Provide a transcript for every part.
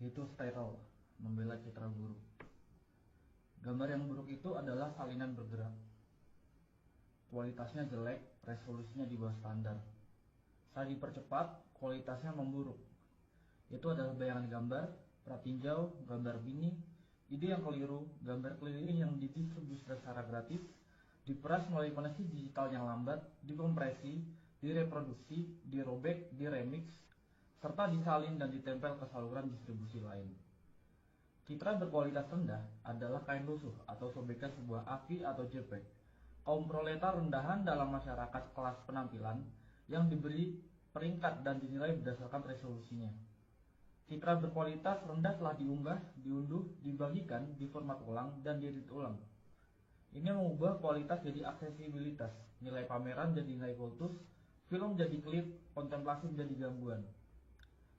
yaitu steril, membela citra buruk. Gambar yang buruk itu adalah salinan bergerak. Kualitasnya jelek, resolusinya di bawah standar. Saat dipercepat, kualitasnya memburuk. Itu adalah bayangan gambar, pratinjau, gambar bini, ide yang keliru, gambar keliling yang didistribusi secara gratis, diperas melalui koneksi digital yang lambat, dikompresi, direproduksi, dirobek, diremix, serta disalin dan ditempel ke saluran distribusi lain. Citra berkualitas rendah adalah kain lusuh atau sobekan sebuah AVI atau JPEG. Kaum proletar rendahan dalam masyarakat kelas penampilan yang diberi peringkat dan dinilai berdasarkan resolusinya. Citra berkualitas rendah telah diunggah, diunduh, dibagikan, diformat ulang, dan diedit ulang. Ini mengubah kualitas jadi aksesibilitas, nilai pameran jadi nilai kultus, film jadi klip, kontemplasi menjadi gangguan.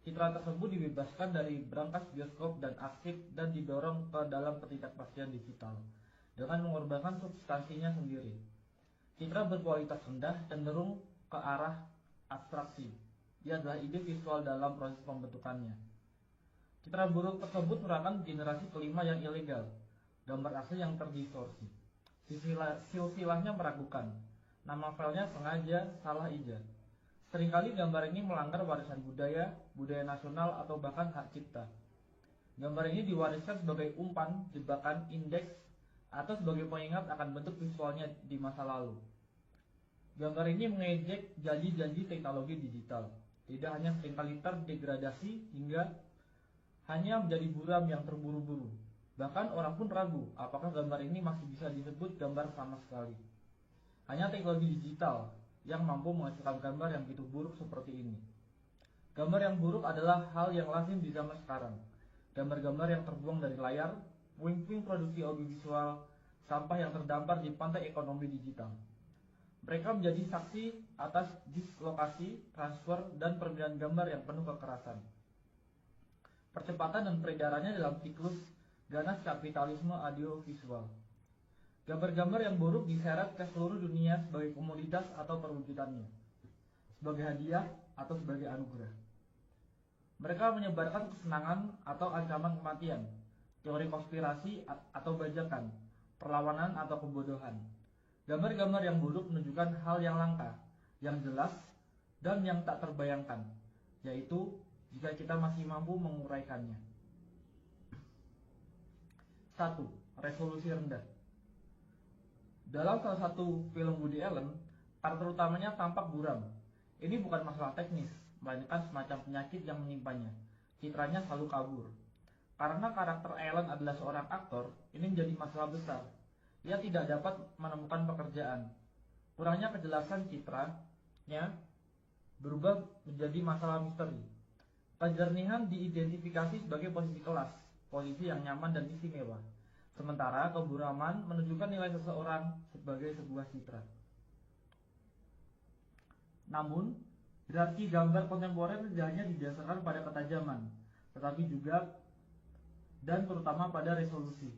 Citra tersebut dibebaskan dari brankas bioskop dan arsip dan didorong ke dalam ketidakpastian digital dengan mengorbankan substansinya sendiri. Citra berkualitas rendah cenderung ke arah abstraksi. Ia adalah ide visual dalam proses pembentukannya. Citra buruk tersebut merupakan generasi kelima yang ilegal, gambar asli yang terdistorsi. Silsilahnya meragukan, nama filenya sengaja salah ija. Seringkali gambar ini melanggar warisan budaya, budaya nasional, atau bahkan hak cipta. Gambar ini diwariskan sebagai umpan, jebakan, indeks, atau sebagai pengingat akan bentuk visualnya di masa lalu. Gambar ini mengejek janji-janji teknologi digital. Tidak hanya seringkali terdegradasi hingga hanya menjadi buram yang terburu-buru. Bahkan orang pun ragu apakah gambar ini masih bisa disebut gambar sama sekali. Hanya teknologi digital yang mampu menghasilkan gambar yang begitu buruk seperti ini. Gambar yang buruk adalah hal yang lazim di zaman sekarang. Gambar-gambar yang terbuang dari layar, puing-puing produksi audiovisual, sampah yang terdampar di pantai ekonomi digital. Mereka menjadi saksi atas dislokasi, transfer, dan permintaan gambar yang penuh kekerasan. Percepatan dan peredarannya dalam siklus ganas kapitalisme audiovisual. Gambar-gambar yang buruk diseret ke seluruh dunia sebagai komoditas atau perwujudannya, sebagai hadiah atau sebagai anugerah. Mereka menyebarkan kesenangan atau ancaman kematian, teori konspirasi atau bajakan, perlawanan atau kebodohan. Gambar-gambar yang buruk menunjukkan hal yang langka, yang jelas, dan yang tak terbayangkan, yaitu jika kita masih mampu menguraikannya. 1. Resolusi rendah. Dalam salah satu film Woody Allen, karakter utamanya tampak buram. Ini bukan masalah teknis, melainkan semacam penyakit yang menyimpannya. Citranya selalu kabur. Karena karakter Allen adalah seorang aktor, ini menjadi masalah besar. Ia tidak dapat menemukan pekerjaan. Kurangnya kejelasan citranya berubah menjadi masalah misteri. Kejernihan diidentifikasi sebagai posisi kelas, posisi yang nyaman dan istimewa. Sementara keburaman menunjukkan nilai seseorang sebagai sebuah citra. Namun, hierarki gambar kontemporer tidak hanya didasarkan pada ketajaman, tetapi juga dan terutama pada resolusi.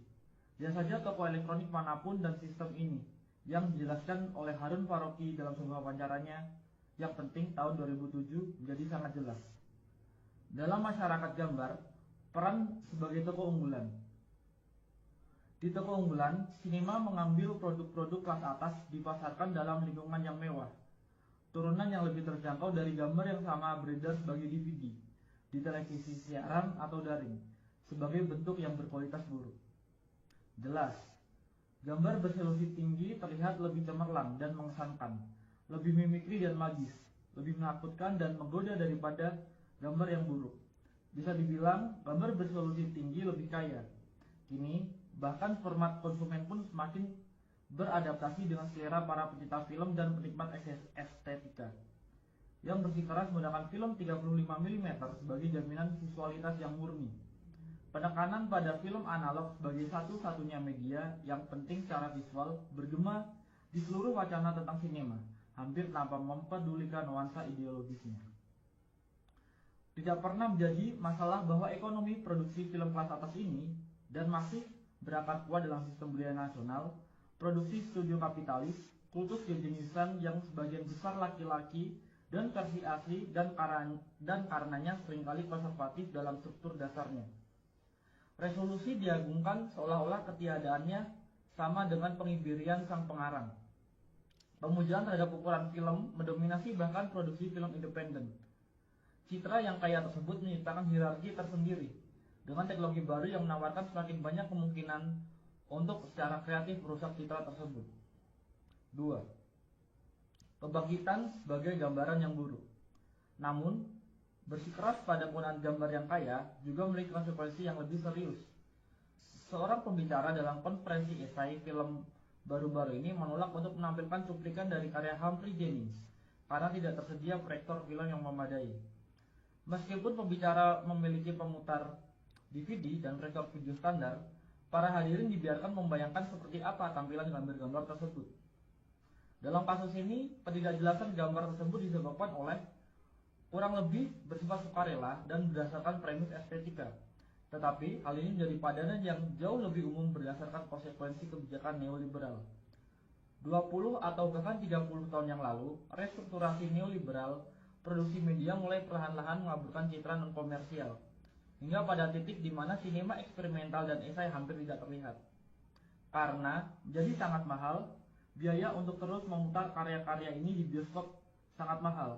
Lihat saja toko elektronik manapun dan sistem ini, yang dijelaskan oleh Harun Faroqi dalam sebuah wawancaranya yang penting tahun 2007 menjadi sangat jelas. Dalam masyarakat gambar, peran sebagai toko unggulan. Di toko unggulan, sinema mengambil produk-produk kelas atas dipasarkan dalam lingkungan yang mewah. Turunan yang lebih terjangkau dari gambar yang sama beredar sebagai DVD, di televisi siaran atau daring, sebagai bentuk yang berkualitas buruk. Jelas, gambar beresolusi tinggi terlihat lebih cemerlang dan mengesankan, lebih mimikri dan magis, lebih menakutkan dan menggoda daripada gambar yang buruk. Bisa dibilang, gambar beresolusi tinggi lebih kaya. Kini, bahkan format konsumen pun semakin beradaptasi dengan selera para pecinta film dan penikmat estetika yang bersikeras menggunakan film 35 mm sebagai jaminan visualitas yang murni. Penekanan pada film analog sebagai satu-satunya media yang penting secara visual bergema di seluruh wacana tentang sinema, hampir tanpa mempedulikan nuansa ideologisnya. Tidak pernah menjadi masalah bahwa ekonomi produksi film kelas atas ini dan masih berakar kuat dalam sistem budaya nasional, produksi studio kapitalis, kultus kejeniusan yang sebagian besar laki-laki dan versi asli dan karenanya seringkali konservatif dalam struktur dasarnya. Resolusi diagungkan seolah-olah ketiadaannya sama dengan pengibirian sang pengarang. Pemujaan terhadap ukuran film mendominasi bahkan produksi film independen. Citra yang kaya tersebut menciptakan hierarki tersendiri dengan teknologi baru yang menawarkan semakin banyak kemungkinan untuk secara kreatif merusak citra tersebut. 2. Kebangkitan sebagai gambaran yang buruk. Namun, bersikeras pada penggunaan gambar yang kaya juga memiliki konsekuensi yang lebih serius. Seorang pembicara dalam konferensi esai film baru-baru ini menolak untuk menampilkan cuplikan dari karya Humphrey Jennings karena tidak tersedia proyektor film yang memadai. Meskipun pembicara memiliki pemutar DVD dan proyektor video standar, para hadirin dibiarkan membayangkan seperti apa tampilan gambar-gambar tersebut. Dalam kasus ini, ketidakjelasan gambar tersebut disebabkan oleh kurang lebih bersifat sukarela dan berdasarkan premis estetika. Tetapi, hal ini menjadi padanan yang jauh lebih umum berdasarkan konsekuensi kebijakan neoliberal. 20 atau bahkan 30 tahun yang lalu, restrukturasi neoliberal, produksi media mulai perlahan-lahan mengaburkan citra non-komersial, hingga pada titik di mana sinema eksperimental dan esai hampir tidak terlihat. Karena menjadi sangat mahal, biaya untuk terus memutar karya-karya ini di bioskop sangat mahal,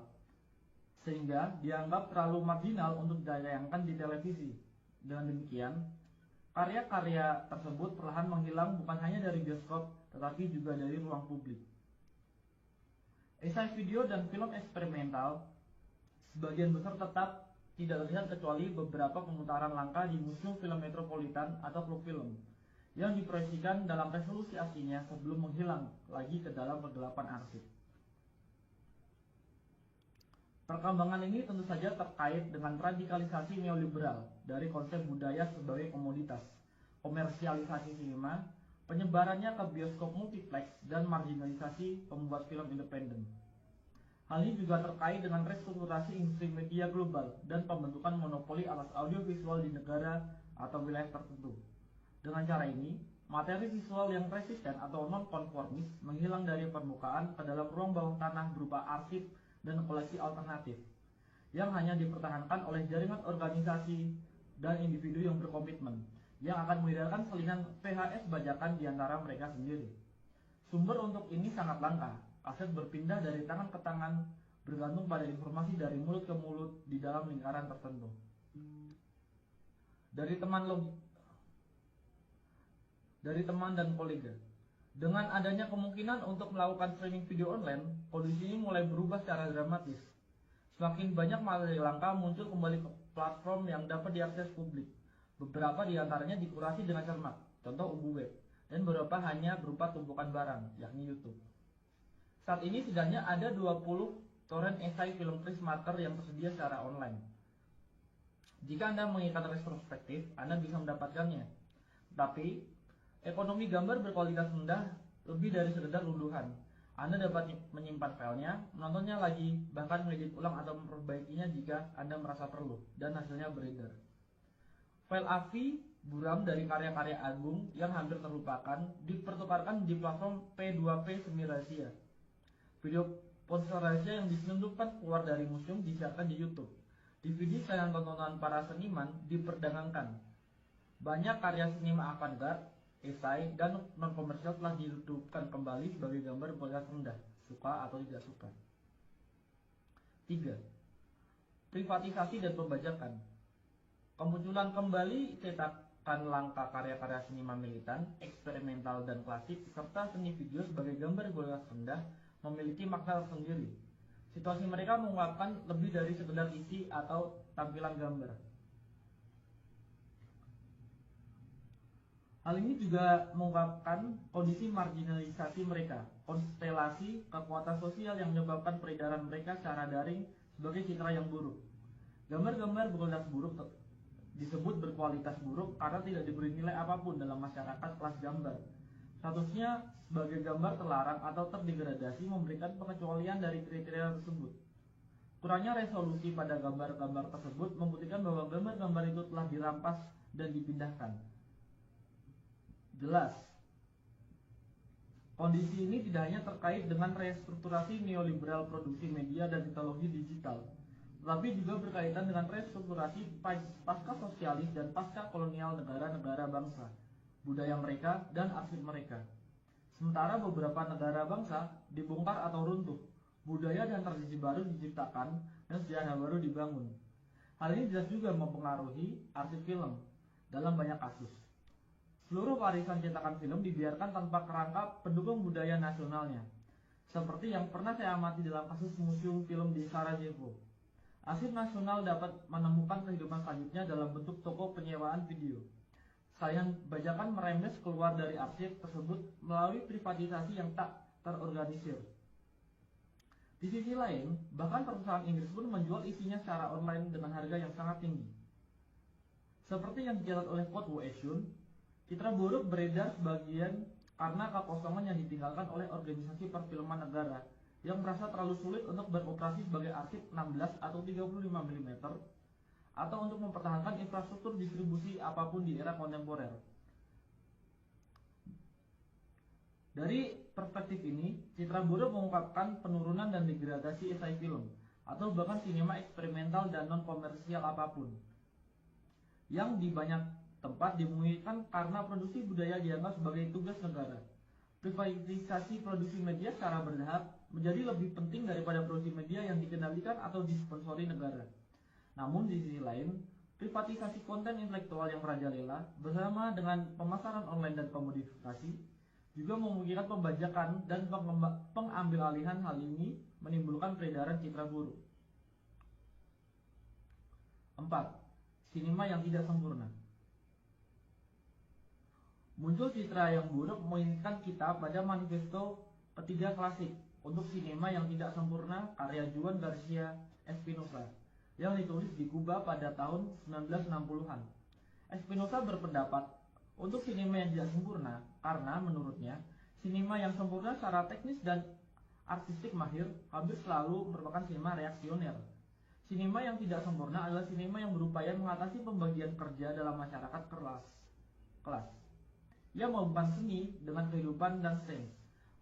sehingga dianggap terlalu marginal untuk ditayangkan di televisi. Dengan demikian, karya-karya tersebut perlahan menghilang bukan hanya dari bioskop, tetapi juga dari ruang publik. Esai video dan film eksperimental sebagian besar tetap tidak terlihat kecuali beberapa pemutaran langka di Museum Film Metropolitan atau klub film, yang diproyeksikan dalam resolusi aslinya sebelum menghilang lagi ke dalam kegelapan arsip. Perkembangan ini tentu saja terkait dengan radikalisasi neoliberal dari konsep budaya sebagai komoditas, komersialisasi sinema, penyebarannya ke bioskop multiplex, dan marginalisasi pembuat film independen. Hal ini juga terkait dengan restrukturasi industri media global dan pembentukan monopoli atas audiovisual di negara atau wilayah tertentu. Dengan cara ini, materi visual yang resisten atau non-konformis menghilang dari permukaan ke dalam ruang bawah tanah berupa arsip dan koleksi alternatif, yang hanya dipertahankan oleh jaringan organisasi dan individu yang berkomitmen, yang akan mengedarkan selingan VHS bajakan di antara mereka sendiri. Sumber untuk ini sangat langka, aset berpindah dari tangan ke tangan, bergantung pada informasi dari mulut ke mulut di dalam lingkaran tertentu. Dari teman dan kolega. Dengan adanya kemungkinan untuk melakukan streaming video online, kondisi ini mulai berubah secara dramatis. Semakin banyak materi langka muncul kembali ke platform yang dapat diakses publik. Beberapa di antaranya dikurasi dengan cermat, contoh UBU web, dan beberapa hanya berupa tumpukan barang, yakni YouTube. Saat ini setidaknya ada 20 torrent esai film Chris Marker yang tersedia secara online. Jika Anda menginginkan retrospektif, Anda bisa mendapatkannya. Tapi ekonomi gambar berkualitas rendah lebih dari sekedar unduhan. Anda dapat menyimpan filenya, menontonnya lagi, bahkan mengedit ulang atau memperbaikinya jika Anda merasa perlu, dan hasilnya beredar. File AVI buram dari karya-karya agung yang hampir terlupakan dipertukarkan di platform P2P semi rahasia. Video ponsel rahasia yang diselundupkan keluar dari museum disiarkan di YouTube. DVD saingan tontonan para seniman diperdagangkan. Banyak karya sinema avant-garde, esai, dan non-komersial telah dihidupkan kembali sebagai gambar berkualitas rendah, suka atau tidak suka. 3. Privatisasi dan pembajakan. Kemunculan kembali cetakan langka karya-karya seniman militan, eksperimental, dan klasik, serta seni video sebagai gambar berkualitas rendah memiliki makna tersendiri. Situasi mereka mengungkapkan lebih dari sekedar isi atau tampilan gambar. Hal ini juga mengungkapkan kondisi marginalisasi mereka, konstelasi kekuatan sosial yang menyebabkan peredaran mereka secara daring sebagai citra yang buruk. Gambar-gambar berkualitas buruk disebut berkualitas buruk karena tidak diberi nilai apapun dalam masyarakat kelas gambar. Statusnya sebagai gambar terlarang atau terdegradasi memberikan pengecualian dari kriteria tersebut. Kurangnya resolusi pada gambar-gambar tersebut membuktikan bahwa gambar-gambar itu telah dirampas dan dipindahkan. Jelas, Kondisi ini tidak hanya terkait dengan restrukturasi neoliberal produksi media dan teknologi digital, tetapi juga berkaitan dengan restrukturasi pasca sosialis dan pasca kolonial negara-negara bangsa, budaya mereka, dan arsip mereka. Sementara beberapa negara bangsa dibongkar atau runtuh, budaya dan tradisi baru diciptakan, dan sejarah baru dibangun. Hal ini jelas juga mempengaruhi arsip film dalam banyak kasus. Seluruh warisan cetakan film dibiarkan tanpa kerangka pendukung budaya nasionalnya, seperti yang pernah saya amati dalam kasus museum film di Sarajevo. Arsip nasional dapat menemukan kehidupan selanjutnya dalam bentuk toko penyewaan video. Salinan bajakan merembes keluar dari arsip tersebut melalui privatisasi yang tak terorganisir. Di sisi lain, bahkan perusahaan Inggris pun menjual isinya secara online dengan harga yang sangat tinggi. Seperti yang dicatat oleh Kotwo Eshun, citra buruk beredar sebagian karena kekosongan yang ditinggalkan oleh organisasi perfilman negara yang merasa terlalu sulit untuk beroperasi sebagai arsip 16 atau 35 mm atau untuk mempertahankan infrastruktur distribusi apapun di era kontemporer. Dari perspektif ini, citra buruk mengungkapkan penurunan dan degradasi esai film atau bahkan sinema eksperimental dan non-komersial apapun yang di banyak tempat dimungkinkan karena produksi budaya dianggap sebagai tugas negara. Privatisasi produksi media secara bertahap menjadi lebih penting daripada produksi media yang dikendalikan atau disponsori negara. Namun di sisi lain, privatisasi konten intelektual yang merajalela bersama dengan pemasaran online dan komodifikasi juga memungkinkan pembajakan dan pengambilalihan. Hal ini menimbulkan peredaran citra buruk. 4. Sinema yang tidak sempurna. Muncul citra yang buruk mengingatkan kita pada manifesto ketiga klasik untuk sinema yang tidak sempurna karya Juan Garcia Espinosa yang ditulis di Kuba pada tahun 1960-an. Espinosa berpendapat untuk sinema yang tidak sempurna karena menurutnya sinema yang sempurna secara teknis dan artistik mahir hampir selalu merupakan sinema reaksioner. Sinema yang tidak sempurna adalah sinema yang berupaya mengatasi pembagian kerja dalam masyarakat kelas. Ia menghubungkan seni dengan kehidupan dan sains,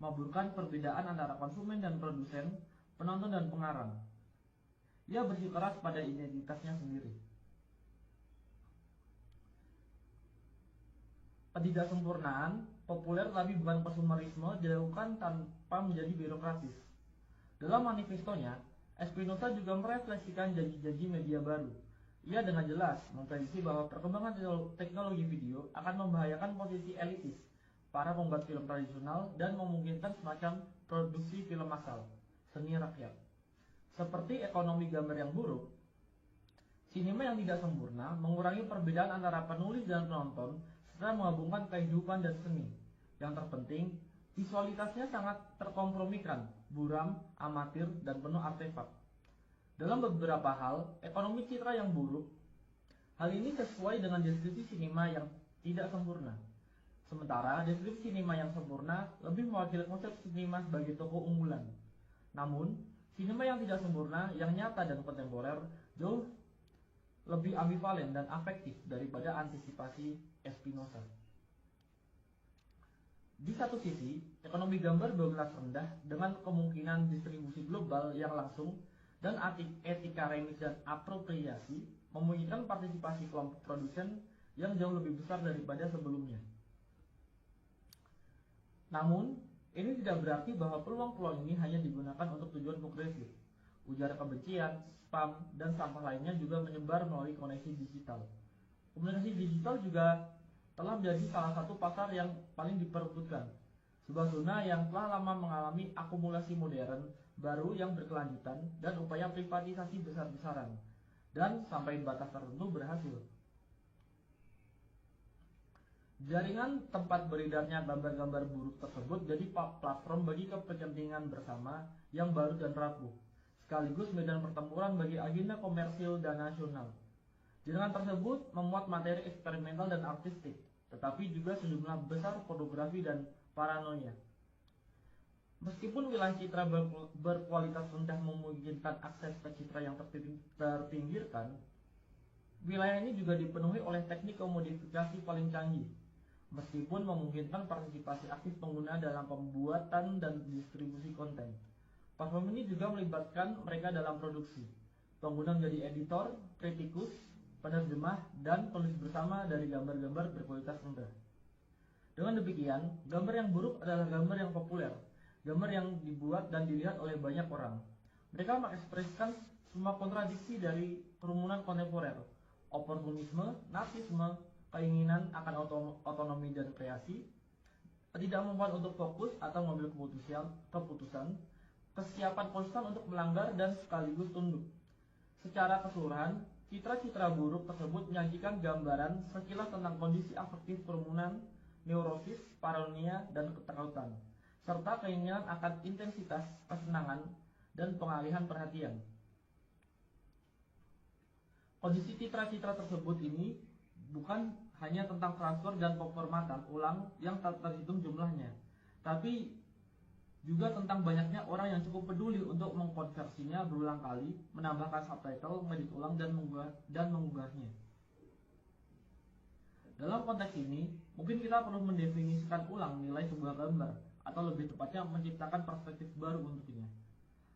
membuurkan perbedaan antara konsumen dan produsen, penonton dan pengarang. Ia bersikeras pada identitasnya sendiri. Ketidaksempurnaan populer tapi bukan konsumerisme dilakukan tanpa menjadi birokratis. Dalam manifestonya, Espinosa juga merefleksikan janji-janji media baru. Ia dengan jelas memprediksi bahwa perkembangan teknologi video akan membahayakan posisi elitis para pembuat film tradisional dan memungkinkan semacam produksi film massal, seni rakyat. Seperti ekonomi gambar yang buruk, sinema yang tidak sempurna mengurangi perbedaan antara penulis dan penonton serta menggabungkan kehidupan dan seni. Yang terpenting, visualitasnya sangat terkompromikan, buram, amatir, dan penuh artefak. Dalam beberapa hal, ekonomi citra yang buruk, hal ini sesuai dengan deskripsi sinema yang tidak sempurna. Sementara deskripsi sinema yang sempurna lebih mewakili konsep sinema sebagai tokoh unggulan. Namun, sinema yang tidak sempurna, yang nyata dan kontemporer, jauh lebih ambivalen dan afektif daripada antisipasi Espinosa. Di satu sisi, ekonomi gambar berkelas rendah dengan kemungkinan distribusi global yang langsung dan etika remix dan apropriasi memungkinkan partisipasi kelompok produsen yang jauh lebih besar daripada sebelumnya. Namun, ini tidak berarti bahwa peluang-peluang ini hanya digunakan untuk tujuan progresif. Ujar kebencian, spam, dan sampah lainnya juga menyebar melalui koneksi digital. Komunikasi digital juga telah menjadi salah satu pasar yang paling diperebutkan. Sebuah zona yang telah lama mengalami akumulasi modern baru yang berkelanjutan dan upaya privatisasi besar-besaran, dan sampai batas tertentu berhasil. Jaringan tempat beredarnya gambar-gambar buruk tersebut jadi platform bagi kepentingan bersama yang baru dan rapuh, sekaligus medan pertempuran bagi agenda komersil dan nasional. Jaringan tersebut memuat materi eksperimental dan artistik, tetapi juga sejumlah besar pornografi dan paranoia. Meskipun wilayah citra berkualitas rendah memungkinkan akses ke citra yang terpinggirkan, wilayah ini juga dipenuhi oleh teknik komodifikasi paling canggih, meskipun memungkinkan partisipasi aktif pengguna dalam pembuatan dan distribusi konten. Platform ini juga melibatkan mereka dalam produksi. Pengguna menjadi editor, kritikus, penerjemah, dan penulis bersama dari gambar-gambar berkualitas rendah. Dengan demikian, gambar yang buruk adalah gambar yang populer, gambar yang dibuat dan dilihat oleh banyak orang. Mereka mengekspresikan semua kontradiksi dari kerumunan kontemporer, oportunisme, narsisme, keinginan akan otonomi dan kreasi, ketidakmampuan untuk fokus atau mengambil keputusan, kesiapan konstan untuk melanggar dan sekaligus tunduk. Secara keseluruhan, citra-citra buruk tersebut menyajikan gambaran sekilas tentang kondisi afektif kerumunan, neurosis, paranoia, dan ketakutan, serta keinginan akan intensitas kesenangan dan pengalihan perhatian. Kondisi citra-citra tersebut ini bukan hanya tentang transfer dan pemformatan ulang yang tak terhitung jumlahnya, tapi juga tentang banyaknya orang yang cukup peduli untuk mengkonversinya berulang kali, menambahkan subtitle, mengedit ulang, dan mengunggahnya. Dalam konteks ini, mungkin kita perlu mendefinisikan ulang nilai sebuah gambar, atau lebih tepatnya menciptakan perspektif baru untuknya.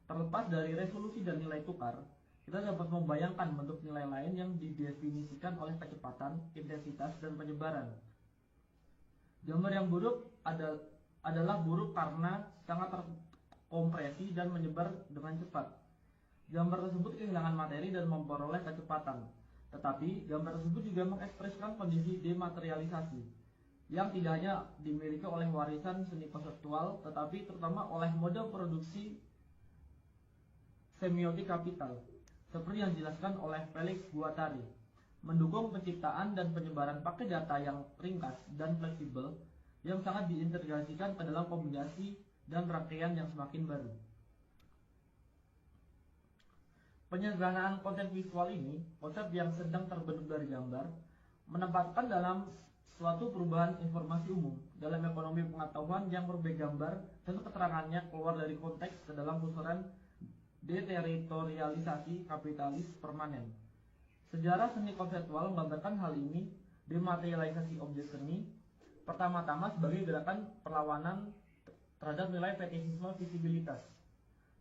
Terlepas dari resolusi dan nilai tukar, kita dapat membayangkan bentuk nilai lain yang didefinisikan oleh kecepatan, intensitas, dan penyebaran. Gambar yang buruk adalah buruk karena sangat terkompresi dan menyebar dengan cepat. Gambar tersebut kehilangan materi dan memperoleh kecepatan. Tetapi gambar tersebut juga mengekspresikan kondisi dematerialisasi yang tidak hanya dimiliki oleh warisan seni konseptual, tetapi terutama oleh model produksi semiotik kapital, seperti yang dijelaskan oleh Felix Guattari, mendukung penciptaan dan penyebaran paket data yang ringkas dan fleksibel yang sangat diintegrasikan ke dalam kombinasi dan rangkaian yang semakin baru. Penyederhanaan konten visual ini, konsep yang sedang terbentuk dari gambar, menempatkan dalam suatu perubahan informasi umum dalam ekonomi pengetahuan yang berbagai gambar dan keterangannya keluar dari konteks ke dalam pusaran deteritorialisasi kapitalis permanen. Sejarah seni konseptual menggambarkan hal ini. Dematerialisasi objek seni pertama-tama sebagai gerakan perlawanan terhadap nilai fetishisme visibilitas.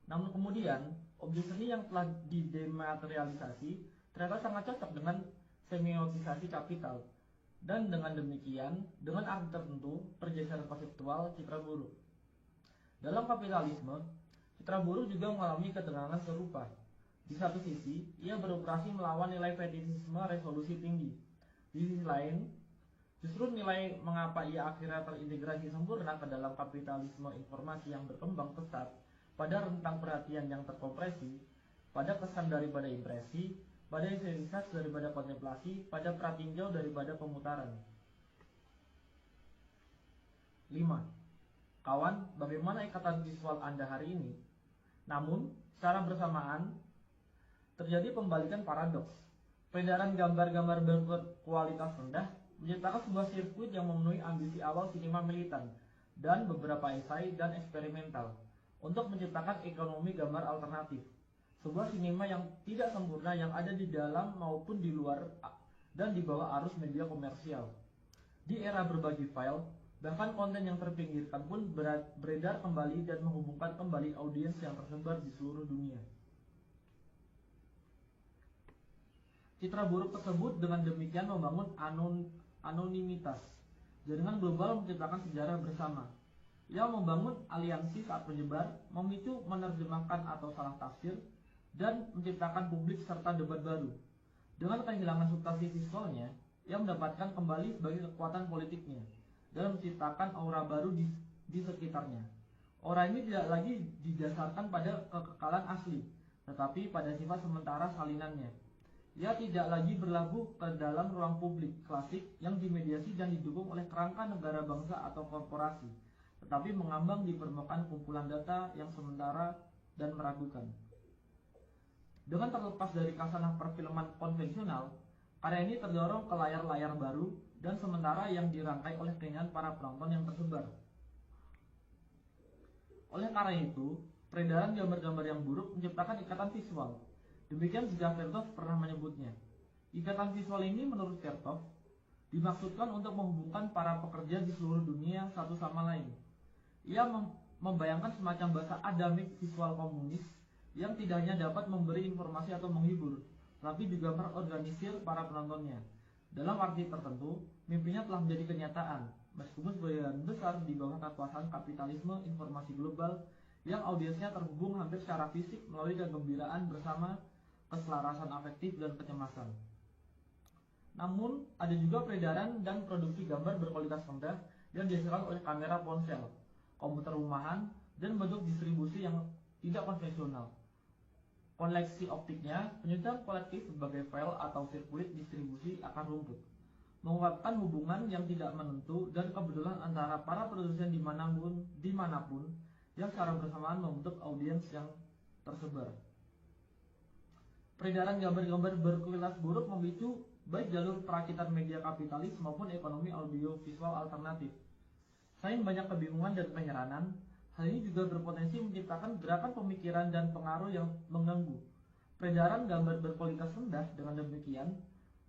Namun kemudian, objek seni yang telah didematerialisasi ternyata sangat cocok dengan semiotisasi kapital. Dan dengan demikian, dengan arti tertentu, pergeseran konseptual citra buruk. Dalam kapitalisme, citra buruk juga mengalami ketegangan serupa. Di satu sisi, ia beroperasi melawan nilai fetishisme resolusi tinggi. Di sisi lain, justru nilai mengapa ia akhirnya terintegrasi sempurna ke dalam kapitalisme informasi yang berkembang pesat, pada rentang perhatian yang terkompresi, pada kesan daripada impresi, pada intensitas daripada kontemplasi, pada pratinjau daripada pemutaran. 5. Kawan, bagaimana ikatan visual Anda hari ini? Namun, secara bersamaan, terjadi pembalikan paradoks. Peredaran gambar-gambar berkualitas rendah menciptakan sebuah sirkuit yang memenuhi ambisi awal sinema militan dan beberapa esai dan eksperimental untuk menciptakan ekonomi gambar alternatif. Sebuah sinema yang tidak sempurna yang ada di dalam maupun di luar dan di bawah arus media komersial. Di era berbagi file, bahkan konten yang terpinggirkan pun beredar kembali dan menghubungkan kembali audiens yang tersebar di seluruh dunia. Citra buruk tersebut dengan demikian membangun anonimitas. Jaringan global menciptakan sejarah bersama. Ia membangun aliansi saat menyebar, memicu menerjemahkan atau salah tafsir, dan menciptakan publik serta debat baru. Dengan kehilangan substansi visualnya, ia mendapatkan kembali sebagai kekuatan politiknya dan menciptakan aura baru di sekitarnya. Aura ini tidak lagi didasarkan pada kekekalan asli, tetapi pada sifat sementara salinannya. Ia tidak lagi berlabuh ke dalam ruang publik klasik yang dimediasi dan didukung oleh kerangka negara bangsa atau korporasi, tetapi mengambang di permukaan kumpulan data yang sementara dan meragukan. Dengan terlepas dari kasanah perfilman konvensional, karya ini terdorong ke layar-layar baru dan sementara yang dirangkai oleh keinginan para penonton yang tersebar. Oleh karena itu, peredaran gambar-gambar yang buruk menciptakan ikatan visual. Demikian juga Vertov pernah menyebutnya. Ikatan visual ini menurut Vertov dimaksudkan untuk menghubungkan para pekerja di seluruh dunia satu sama lain. Ia membayangkan semacam bahasa adamik visual komunis yang tidak hanya dapat memberi informasi atau menghibur, tapi juga mengorganisir para penontonnya. Dalam arti tertentu, mimpinya telah menjadi kenyataan, meskipun sebagian besar di bawah kekuasaan kapitalisme informasi global yang audiensnya terhubung hampir secara fisik melalui kegembiraan bersama keselarasan afektif dan kecemasan. Namun, ada juga peredaran dan produksi gambar berkualitas rendah yang dihasilkan oleh kamera ponsel, komputer rumahan, dan bentuk distribusi yang tidak konvensional. Koleksi optiknya, penyusunan kolektif sebagai file atau sirkuit distribusi akar rumput, mengungkapkan hubungan yang tidak menentu dan kebetulan antara para produsen dimanapun yang secara bersamaan membentuk audiens yang tersebar. Peredaran gambar-gambar berkualitas buruk memicu baik jalur perakitan media kapitalis maupun ekonomi audiovisual alternatif. Selain banyak kebingungan dan keheranan, hal ini juga berpotensi menciptakan gerakan pemikiran dan pengaruh yang mengganggu. Peredaran gambar berkualitas rendah dengan demikian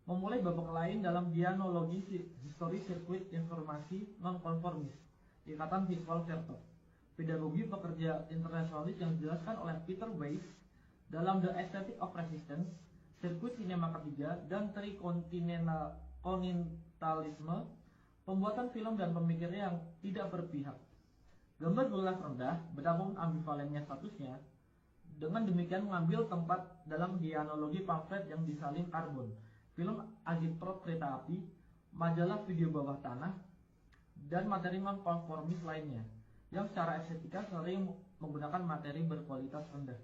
memulai babak lain dalam dianologi histori sirkuit informasi nonkonformis, ikatan visual Vertov, pedagogi pekerja internasionalis yang dijelaskan oleh Peter Weiss dalam The Aesthetic of Resistance, sirkuit sinema ketiga, dan trikontinentalisme, pembuatan film dan pemikirnya yang tidak berpihak. Gambar berkualitas rendah, betapapun ambivalennya statusnya, dengan demikian mengambil tempat dalam dianologi pamflet yang disalin karbon, film agitprop kereta api, majalah video bawah tanah, dan materi non-konformis lainnya, yang secara estetika sering menggunakan materi berkualitas rendah.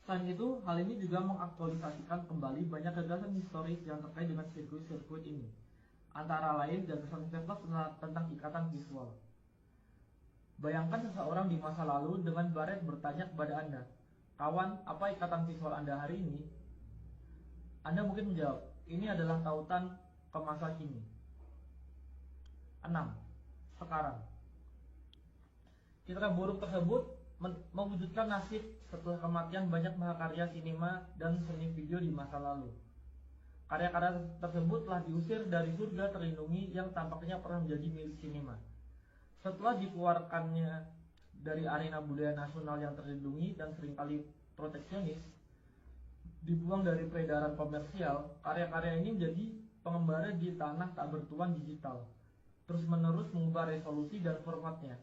Selain itu, hal ini juga mengaktualisasikan kembali banyak gagasan historis yang terkait dengan sirkuit-sirkuit ini, antara lain gagasan Vertov tentang ikatan visual. Bayangkan seseorang di masa lalu dengan baret bertanya kepada Anda, "Kawan, apa ikatan visual Anda hari ini?" Anda mungkin menjawab, "Ini adalah tautan ke masa kini." 6. Sekarang. Citra buruk tersebut mewujudkan nasib setelah kematian banyak mahakarya sinema dan seni video di masa lalu. Karya-karya tersebut telah diusir dari surga terlindungi yang tampaknya pernah menjadi milik sinema. Setelah dikeluarkannya dari arena budaya nasional yang terlindungi dan seringkali proteksionis, dibuang dari peredaran komersial, karya-karya ini menjadi pengembara di tanah tak bertuan digital, terus-menerus mengubah resolusi dan formatnya,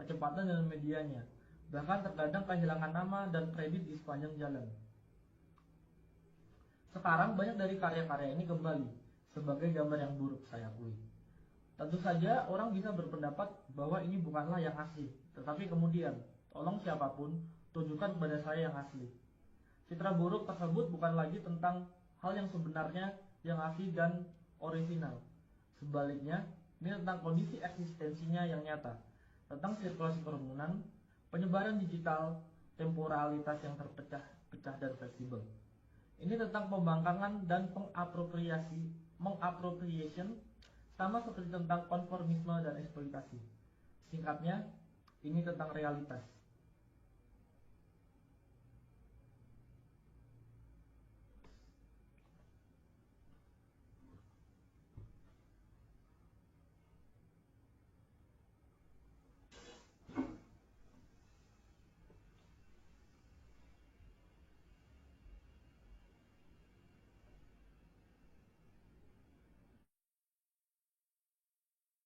kecepatan dan medianya, bahkan terkadang kehilangan nama dan kredit di sepanjang jalan. Sekarang banyak dari karya-karya ini kembali sebagai gambar yang buruk, saya akui. Tentu saja orang bisa berpendapat bahwa ini bukanlah yang asli, tetapi kemudian, tolong siapapun, tunjukkan kepada saya yang asli. Citra buruk tersebut bukan lagi tentang hal yang sebenarnya yang asli dan orisinal. Sebaliknya, ini tentang kondisi eksistensinya yang nyata, tentang sirkulasi kerumunan, penyebaran digital, temporalitas yang terpecah-pecah dan fleksibel. Ini tentang pembangkangan dan mengappropriation, sama seperti tentang konformisme dan eksploitasi. Singkatnya, ini tentang realitas.